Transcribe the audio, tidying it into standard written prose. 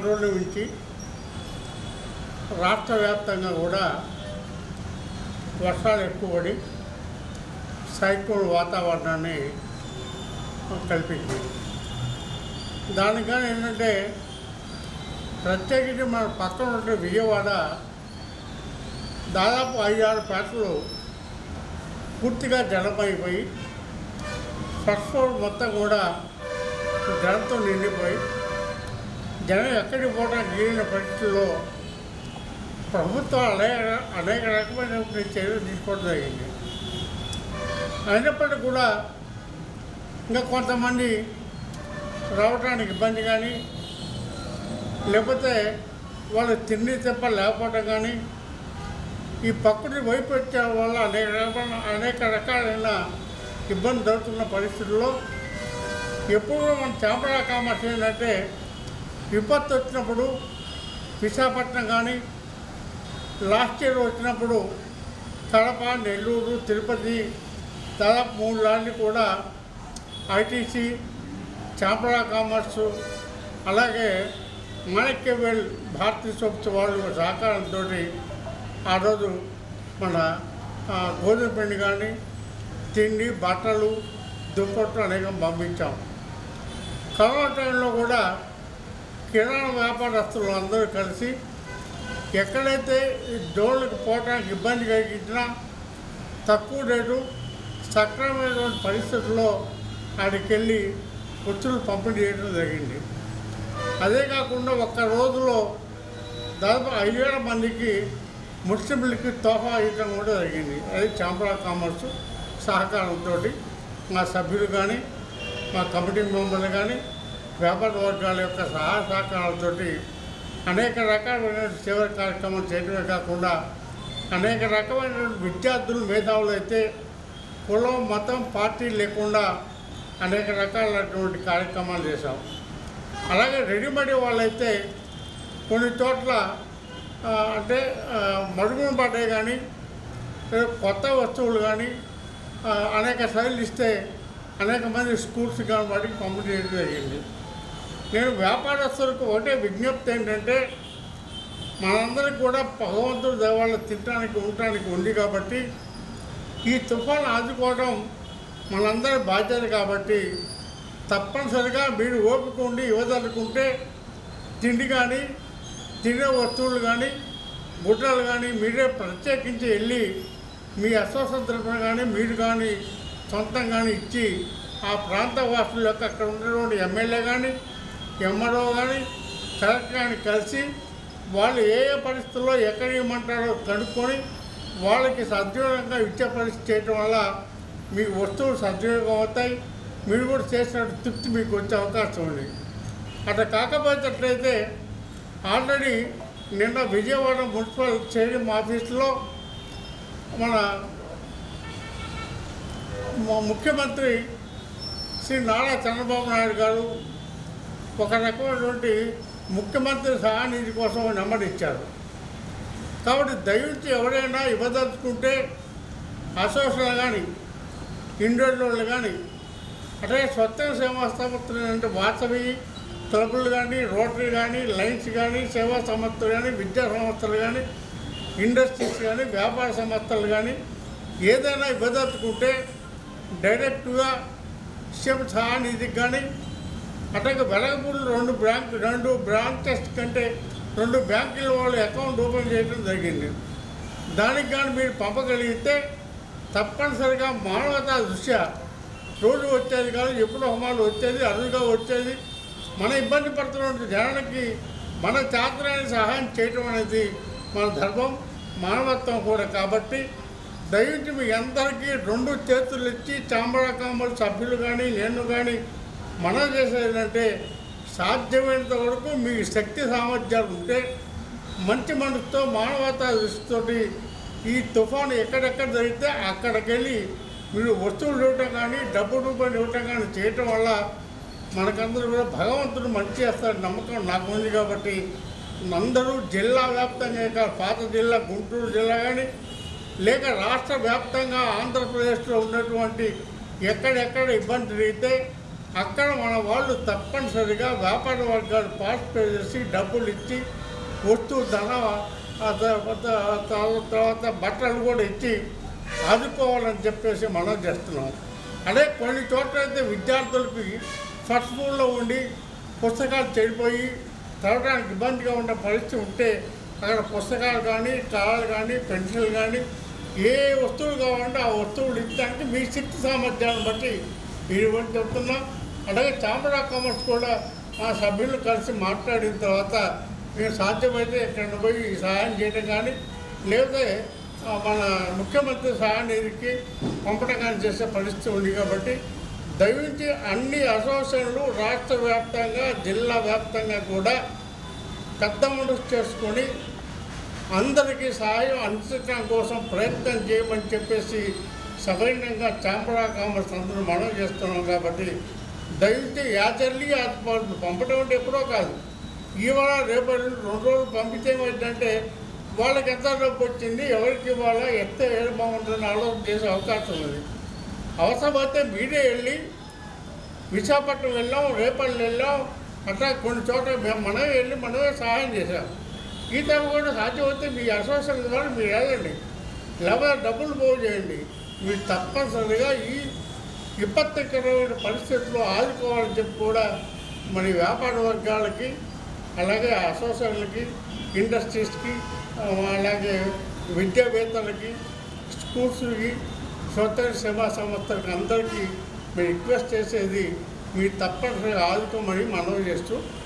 రోజుల నుంచి రాష్ట్ర వ్యాప్తంగా కూడా వర్షాలు ఎక్కువ పడి సైక్లోన్ వాతావరణాన్ని కల్పించింది. దానికని ఏంటంటే ప్రత్యేకించి మన పక్కన ఉంటే విజయవాడ దాదాపు 5-6 పేటలు పూర్తిగా జలమైపోయి ఫస్ట్ ఫ్లోర్ మొత్తం కూడా జలంతో నిండిపోయి జనం ఎక్కడికి పోవడానికి వీలైన పరిస్థితుల్లో ప్రభుత్వం అనేక రకమైన చర్యలు తీసుకోవడం జరిగింది. అయినప్పటికీ కూడా ఇంకా కొంతమంది రావడానికి ఇబ్బంది కానీ, లేకపోతే వాళ్ళు తిండి తెప్ప లేకపోవడం కానీ, ఈ ప్రకృతి వైపరీత్యాల వల్ల అనేక రకాలైన ఇబ్బంది జరుగుతున్న పరిస్థితుల్లో ఎప్పుడు మన చాంబరా కామర్స్ ఏంటంటే విపత్తు వచ్చినప్పుడు విశాఖపట్నం కానీ, లాస్ట్ ఇయర్ వచ్చినప్పుడు కడప, నెల్లూరు, తిరుపతి దాదాపు 3 లాంటి కూడా ఐటీసీ, చాంబరా కామర్సు, అలాగే మాణిక్యవేల్ భారతీయ సోప్స్ వాళ్ళు సహకారంతో ఆ రోజు మన గోధుమ పిండి కానీ, తిండి, బట్టలు, దుప్పట్లు అనేకం పంపించాం. కరోనా టైంలో కూడా కిరాణా వ్యాపారస్తులు అందరూ కలిసి ఎక్కడైతే డోళ్ళకి పోవడానికి ఇబ్బంది కలిగించినా తక్కువ రేటు సక్రమమైనటువంటి పరిస్థితుల్లో ఆడికి వెళ్ళి వస్తువులు పంపిణీ చేయడం జరిగింది. అదే కాకుండా ఒక్క రోజులో దాదాపు 5,000 మందికి ముస్లింలకి తోఫా ఇవ్వడం కూడా జరిగింది. అది చాంబరా కామర్స్ సహకారంతో మా సభ్యులు కానీ, మా కమిటీ మెంబర్లు కానీ, వ్యాపార వర్గాల యొక్క సహాయ సహకారాలతో అనేక రకాలైన సేవా కార్యక్రమాలు చేయడమే కాకుండా అనేక రకమైన విద్యార్థులు, మేధావులు అయితే కులం, మతం, పార్టీ లేకుండా అనేక రకాలైనటువంటి కార్యక్రమాలు చేశాం. అలాగే రెడీమేడ్ వాళ్ళైతే కొన్ని చోట్ల అంటే మరుగున పడ్డాయి కానీ, కొత్త వస్తువులు కానీ అనేక శైలి ఇస్తే అనేక మంది స్కూల్స్ కానీ వాటికి పంపిణీ చేయడం జరిగింది. నేను వ్యాపారస్తులకు ఒకటే విజ్ఞప్తి ఏంటంటే, మనందరికీ కూడా భగవంతుడు దేవాళ్ళు తినడానికి ఉండటానికి ఉంది కాబట్టి ఈ తుఫాను ఆదుకోవడం మనందరి బాధ్యత కాబట్టి తప్పనిసరిగా మీరు ఓపిక ఉండి ఇవ్వదలుకుంటే తిండి కానీ, తినే వస్తువులు కానీ, గుడ్డలు కానీ మీరే ప్రత్యేకించి వెళ్ళి మీ అస్వస్థతను కానీ మీరు కానీ సొంతంగానే ఇచ్చి ఆ ప్రాంత వాసుల యొక్క అక్కడ ఉన్నటువంటి ఎమ్మెల్యే కానీ, ఎంఆర్ఓ కానీ, కలెక్టర్ కానీ కలిసి వాళ్ళు ఏ పరిస్థితుల్లో ఎక్కడ ఇవ్వమంటారో కనుక్కొని వాళ్ళకి సద్వినియోగంగా ఇచ్చే పరిస్థితి చేయడం వల్ల మీ వస్తువులు సద్వినియోగం అవుతాయి. మీరు కూడా చేసినట్టు తృప్తి మీకు వచ్చే అవకాశం ఉంది. అట్లా కాకపోయేటట్లయితే ఆల్రెడీ నిన్న విజయవాడ మున్సిపల్ స్టేడియం ఆఫీసులో మన ముఖ్యమంత్రి శ్రీ నారా చంద్రబాబు నాయుడు గారు ఒక రకమైనటువంటి ముఖ్యమంత్రి సహాయనిధి కోసం నెంబర్ ఇచ్చారు. కాబట్టి దయచేసి ఎవరైనా ఇవ్వదలుచుకుంటే అసోసియేషన్ కానీ, ఇండివిజువల్ కానీ, అంటే స్వచ్ఛంద సేవా సంస్థలు అంటే వాసవి క్లబ్లు కానీ, రోటరీ కానీ, లైన్స్ కానీ, సేవా సంస్థలు కానీ, విద్యా సంస్థలు కానీ, ఇండస్ట్రీస్ కానీ, వ్యాపార సంస్థలు కానీ ఏదైనా ఇవ్వదలుచుకుంటే డైరెక్ట్గా సీఎం సహాయనిధికి కానీ, అట్లాగే వెలగపూడిలో 2 బ్రాంచెస్ కంటే 2 బ్యాంకుల వాళ్ళు అకౌంట్ ఓపెన్ చేయడం జరిగింది. దానికి కానీ మీరు పంపగలిగితే తప్పనిసరిగా మానవతా దృష్ట్యా రోజు వచ్చేది కాదు, ఎప్పుడు హోమాలు వచ్చేది, అరుదుగా వచ్చేది, మన ఇబ్బంది పడుతున్న జనానికి మన చేతనైన సహాయం చేయటం అనేది మన ధర్మం, మానవత్వం కూడా. కాబట్టి దయచేసి మీ అందరికీ 2 చేతులు ఇచ్చి చాంబరా కామర్స్ సభ్యులు కానీ, నేను కానీ మనం చేసేదంటే సాధ్యమైనంత వరకు మీ శక్తి సామర్థ్యాలు ఉంటే మంచి మనసుతో, మానవతా దృష్టితోటి ఈ తుఫాను ఎక్కడెక్కడ జరిగితే అక్కడికి వెళ్ళి మీరు వస్తువులు ఇవ్వటం కానీ, డబ్బు రూపాయలు ఇవ్వటం కానీ చేయటం వల్ల మనకందరూ కూడా భగవంతుడు మంచి చేస్తాడు నమ్మకం నాకు ఉంది. కాబట్టి అందరూ జిల్లా వ్యాప్తంగా పాత జిల్లా గుంటూరు జిల్లా కానీ, లేక రాష్ట్ర వ్యాప్తంగా ఆంధ్రప్రదేశ్లో ఉన్నటువంటి ఎక్కడెక్కడ ఇబ్బంది జరిగితే అక్కడ మన వాళ్ళు తప్పనిసరిగా వ్యాపార వర్గాలు పార్టిసిపేట్ చేసి డబ్బులు ఇచ్చి వస్తువు ధన తర్వాత బట్టలు కూడా ఇచ్చి ఆదుకోవాలని చెప్పేసి మనం చేస్తున్నాం. అదే కొన్ని చోట్ల అయితే విద్యార్థులకి ఫస్ట్ ఫ్లోర్లో ఉండి పుస్తకాలు చెడిపోయి చదవడానికి ఇబ్బందిగా ఉన్న పరిస్థితి ఉంటే అక్కడ పుస్తకాలు కానీ కారాలు కానీ పెన్సిల్ కానీ ఏ వస్తువులు కావాలంటే ఆ వస్తువులు ఇచ్చడానికి మీ శక్తి సామర్థ్యాలను బట్టి ఇటువంటి చెప్తున్నాం. అలాగే చాంబర్ ఆఫ్ కామర్స్ కూడా మా సభ్యులు కలిసి మాట్లాడిన తర్వాత మేము సాధ్యమైతే ఎక్కడ పోయి సహాయం చేయడం కానీ లేకపోతే మన ముఖ్యమంత్రి సహాయానికి పంపడం కానీ చేసే పరిస్థితి ఉంది. కాబట్టి దయవించి అన్ని అసోసియేషన్లు రాష్ట్ర వ్యాప్తంగా జిల్లా వ్యాప్తంగా కూడా పెద్ద మనసు చేసుకొని అందరికీ సహాయం అందించడం కోసం ప్రయత్నం చేయమని చెప్పేసి సవినయంగా చాంబర్ ఆఫ్ కామర్స్ అందరూ మనం చేస్తున్నాం. కాబట్టి దయచేసి యాజర్లీ పంపడం అంటే ఎప్పుడో కాదు, ఇవాళ రేపు 2 రోజులు పంపితే ఏమైందంటే వాళ్ళకి ఎంత డబ్బు వచ్చింది, ఎవరికి ఇవ్వాలా, ఎంత ఏడు బాగుంటుందని ఆలోచన చేసే అవకాశం ఉంది. అవసరమైతే మీరే వెళ్ళి విశాఖపట్నం వెళ్ళాం, రేపల్లి వెళ్ళాం, అట్లా కొన్ని చోట్ల మనమే వెళ్ళి మనమే సహాయం చేసాం. ఈ టైం కూడా సాధ్యమైతే మీ అసోసియేషన్ ద్వారా మీరు వెళ్ళండి, లేకపోతే డబ్బులు పోగు చేయండి. మీరు తప్పనిసరిగా ఈ విపత్తికరమైన పరిస్థితుల్లో ఆదుకోవాలని చెప్పి కూడా మరి వ్యాపార వర్గాలకి అలాగే అసోసియేషన్లకి ఇండస్ట్రీస్కి అలాగే విద్యావేత్తలకి స్కూల్స్కి స్వతంత్ర సేవా సంస్థలకి అందరికీ మీరు రిక్వెస్ట్ చేసేది మీరు తప్పనిసరిగా ఆదుకోమని మనవి చేస్తూ